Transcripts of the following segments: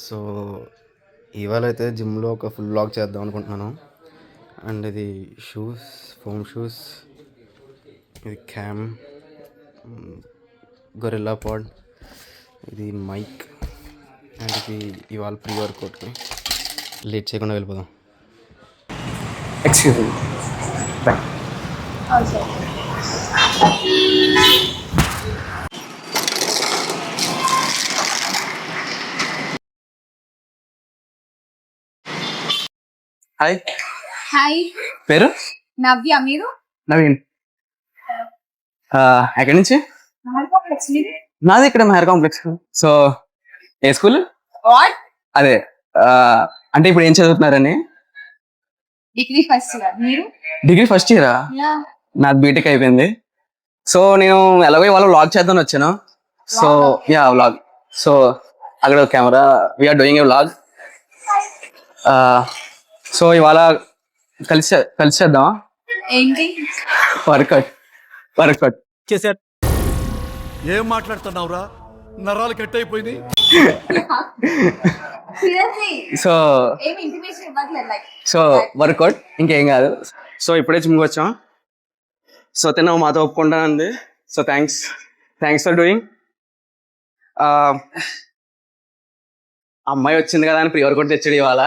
So ఇవాళ అయితే జిమ్లో ఒక ఫుల్ బ్లాగ్ చేద్దాం అనుకుంటున్నాను. అండ్ ఇది షూస్, ఫోమ్ షూస్, ఇది క్యామ్, గొరిల్లా పాడ్, ఇది మైక్, అండ్ ఇది ఇవాళ ప్రీ వర్కౌట్కి. లేట్ చేయకుండా వెళ్ళిపోదాం. Excuse me. హాయ్, హాయ్, పేరు? నవ్య. మీరు? నవీన్. ఎక్కడి నుంచి? కాంప్లెక్స్ మీది? నాది ఇక్కడ మెహర్ కాంప్లెక్స్. సో ఏ స్కూల్? వాట్? అదే అంటే ఇప్పుడు ఏం చదువుతున్నారని? Degree first year. మీరు? డిగ్రీ ఫస్ట్ ఇయరా? యా. నాది బీటెక్ అయిపోయింది. సో నేను ఎలాగో ఇవాళ వ్లాగ్ చేద్దాం వచ్చాను. So yeah vlog. సో అక్కడ camera, we're doing a vlog. So ఇవాళ కలిసి చేద్దామా? ఏంటి? వర్కౌట్ చేశారు. ఏం మాట్లాడుతున్నావురా? నరాలు కట్ అయిపోయింది. సీరియస్లీ సో ఏమి ఇంటిమేషన్ ఇవ్వట్లేదు. లైక్ సో వర్కౌట్ ఇంకేం కాదు. సో ఇప్పుడే జిమ్కి వచ్చాం. సో తిన్నావు మాతో ఒప్పుకుంటానంది. So thanks for doing. అమ్మాయి వచ్చింది కదా అని ప్రీ వర్కౌట్ తెచ్చాడు ఇవాళ.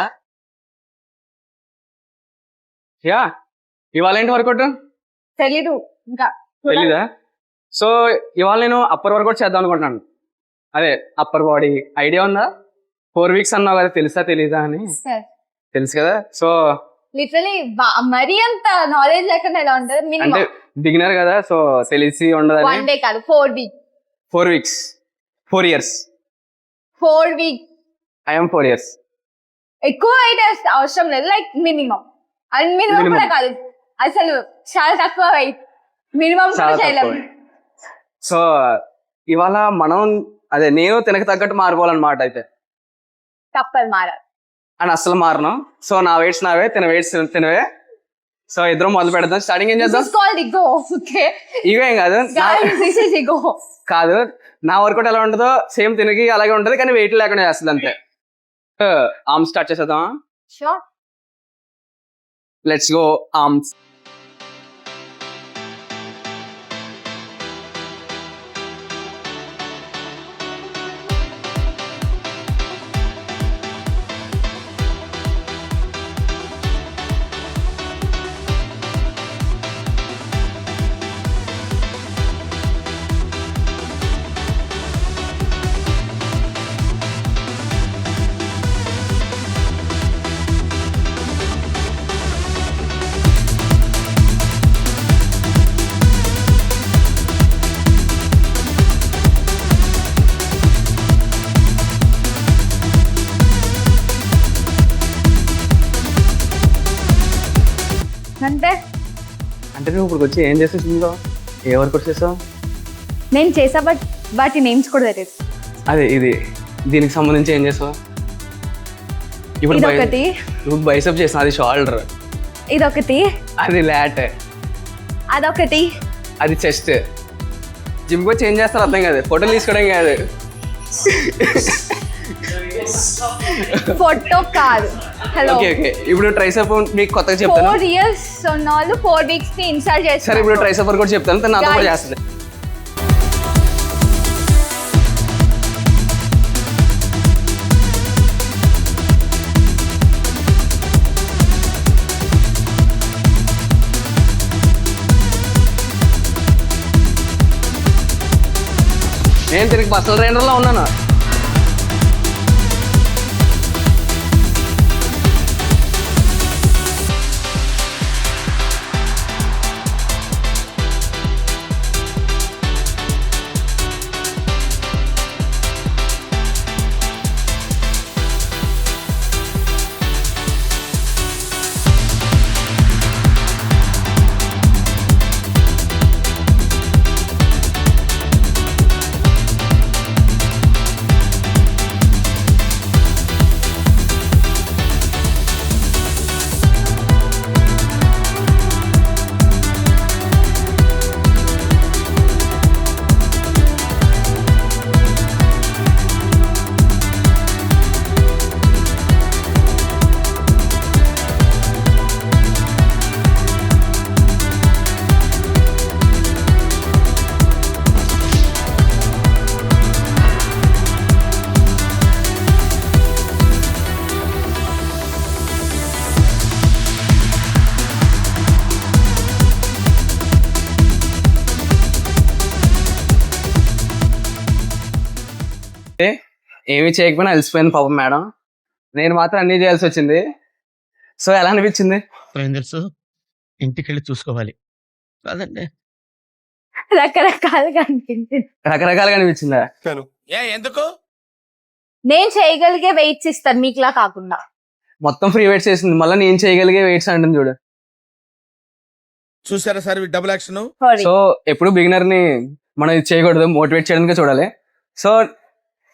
యా, ఇవాళ ఏంటి వర్కౌట్ తెలీదు ఇంకా. తెలీదా? సో ఇవాళ నేను అప్పర్ వర్కౌట్ చేద్దాం అనుకుంటున్నాను. అదే అప్పర్ బాడీ. ఐడియా ఉందా? 4 weeks అన్నావు కదా, తెలుసా తెలీదా అని? తెలుసు కదా. సో లిటరలీ మరీ అంత నాలెడ్జ్ లేకుండా ఎలా ఉంటుంది? అంటే మినిమం బిగినర్ కదా, సో తెలిసి ఉండదు. 1 day కాదు, 4 weeks. 4 weeks, 4 years. 4 weeks. I'm 4 years. ఎక్కువ అయితే అవసరం లేదు. Like minimum. అండ్ మినిమం కూడా కాదు, అసలు చాలా తక్కువ వెయిట్. మినిమం కూడా చేయలేము. సో ఇవాళ మనం అదే నేను తినక తగ్గట్టు మారిపోవాలన్నమాట. అయితే తప్పదు మారాలి. అని అస్సలు మారను. సో నా వెయిట్స్ నావే, తిన వెయిట్స్ తినవే. సో ఇద్దరం మొదలు పెడదాం. స్టార్టింగ్ ఏం చేద్దాం? ego. Okay. ఇగో ఏం కాదు. Guys, this is ego. కాదు, నా వర్కౌట్ ఎలా ఉంటుందో సేమ్ తినకి అలాగే ఉంటది, కానీ వెయిట్ లేకుండా చేస్తుంది అంతే. ఆర్మ్స్ స్టార్ట్ చేసేద్దామా? Sure. Let's go. ఆర్మ్స్. అంటే అంటే నువ్వు ఇప్పుడు వచ్చి ఏం చేసేసిందో? ఏ వర్కౌట్ చేసావు? నేను చేసా, బట్ వాటి నేమ్స్ కూడా తెలియదు. అదే ఇది దీనికి సంబంధించి ఏం చేసావు? ఇప్పుడు ఇదొకటి, ఇప్పుడు బైసెప్ చేసిన, అది షోల్డర్. ఇదొకటి, అది లాట్, అదొకటి, అది చెస్ట్. జిమ్కి వచ్చి ఏం చేస్తారు అర్థం కాదు, ఫోటోలు తీసుకోవడం కాదు. ఫోటో కాదు. Hello, okay okay. ఇప్పుడు ట్రైసెప్ మీకు కొత్తగా చెప్తాను. 4 years ఉన్న వాళ్ళు 4 weeks ని ఇన్సర్ట్ చేస్తారు. సరే ఇప్పుడు ట్రైసెప్ వర్కౌట్ చెప్తాను, తను నాతో కూడా చేస్తుంది. నేను తిరిగి పర్సనల్ ట్రైనర్లో ఉన్నాను. ఏమీ చేయకపోయినా అలసిపోయింది పాపం మేడం. నేను మాత్రం అన్నీ చేయాల్సి వచ్చింది. సో ఎలా అనిపించింది? ఏం తెలుసు ఇంటికి వెళ్ళి చూసుకోవాలి కాదండి. రకరకాలుగా అనిపించింది. రకరకాలుగా అనిపించిందా? ఎందుకు నేను చేయగలిగే వెయిట్స్ ఇస్తాను మీకులా కాకుండా. మొత్తం ఫ్రీ వెయిట్స్ చేసింది, మళ్ళీ నేను చేయగలిగే వెయిట్స్ అంటుంది చూడు. చూసారా sir double action? Sorry. So ఎప్పుడు బిగినర్ ని మనం ఇది చేయకూడదు, మోటివేట్ చేయడానికే చూడాలి. సో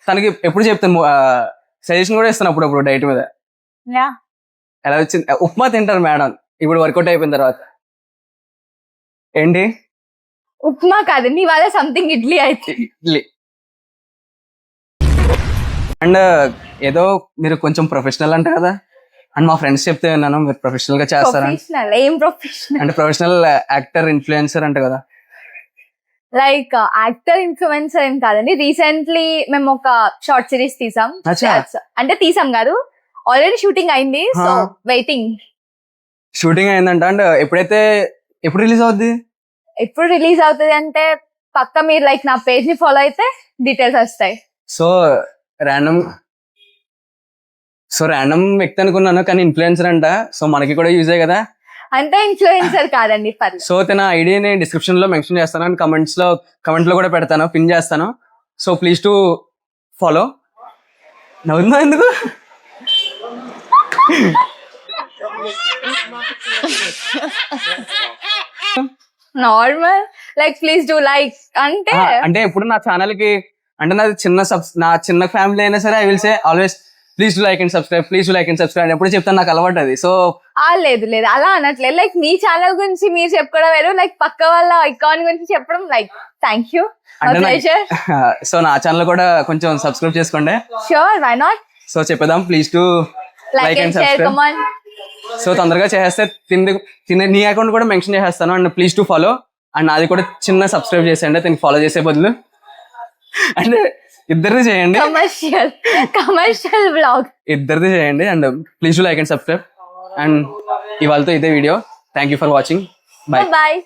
తనకి ఎప్పుడు చెప్తాను, సజెషన్ కూడా ఇస్తాను అప్పుడప్పుడు డైట్ మీద. Yeah. ఎలా వచ్చింది? ఉప్మా తింటారు మేడం ఇప్పుడు వర్కౌట్ అయిపోయిన తర్వాత. ఏంటి ఉప్మా కాదు, నీ వల్ల సంథింగ్ ఇడ్లీ అయితే. ఇడ్లీ. అండ్ ఏదో మీరు కొంచెం ప్రొఫెషనల్ అంట కదా, అండ్ మా ఫ్రెండ్స్ చెప్తే విన్నాను మీరు ప్రొఫెషనల్ గా చేస్తారని. ప్రొఫెషనల్ ఏం ప్రొఫెషనల్? అంటే ప్రొఫెషనల్ యాక్టర్, ఇన్ఫ్లుయెన్సర్ అంట కదా. లైక్ యాక్టర్, ఇన్ఫ్లుయెన్సర్ ఏం కాదండి. రీసెంట్లీ మేము ఒక షార్ట్ సిరీస్ తీసాం. అచ్చా. అంటే తీసాం కాదు, ఆల్రెడీ షూటింగ్ అయింది. So Huh. వెయిటింగ్. షూటింగ్ అయిందంట. అండ్ ఎప్పుడు రిలీజ్ అవుద్ది? ఎప్పుడు రిలీజ్ అవుతుంది అంటే పక్క మీరు లైక్ నా పేజ్ ని ఫాలో అయితే డీటెయిల్స్ వస్తాయి. సో ర్యాండమ్ వ్యక్తి అనుకున్నాను, కానీ ఇన్ఫ్లుయెన్సర్ అంట. సో మనకి కూడా యూజే కదా. అంటే ఇన్ఫ్లుయెన్సర్ కాదండి, పర్లేదు. సో తన ఐడియాని డిస్క్రిప్షన్ లో మెన్షన్ చేస్తాను, అండ్ కమెంట్ లో కూడా పెడతాను, పిన్ చేస్తాను. So please to follow. నవ్వుతున్నా ఎందుకు? Normal like please do like అంటే అంటే ఎప్పుడు నా ఛానల్ కి, అంటే నా చిన్న ఫ్యామిలీ అయినా సరే I will say always please do like and subscribe, please do like and subscribe ఎప్పుడు చెప్తాను, నాకు అలవాటు అది. సో లేదు లేదు అలా అనట్లేదు. లైక్ మీ ఛానల్ గురించి మీరు చెప్పుకోవడం వేరు, లైక్ పక్క వాళ్ళ అకౌంట్ గురించి చెప్పడం లైక్ థ్యాంక్ యూ, సో నా ఛానల్ కూడా కొంచెం సబ్స్క్రైబ్ చేసుకోండి. Sure, why not. సో చెప్పేద్దాం, please to like and share, come on. So తొందరగా చేసేస్తే నీ అకౌంట్ కూడా మెన్షన్ చేసేస్తాను, and please to follow. And నాది కూడా చిన్న సబ్స్క్రైబ్ చేసేయండి, దీనికి ఫాలో చేసే బదులు. అంటే ఇద్దరిది చేయండి, కమర్షియల్ బ్లాగ్ ఇద్దరిది చేయండి. And please to like and subscribe. And ఇవాళతో ఇదే video. Thank you for watching. Bye. Bye.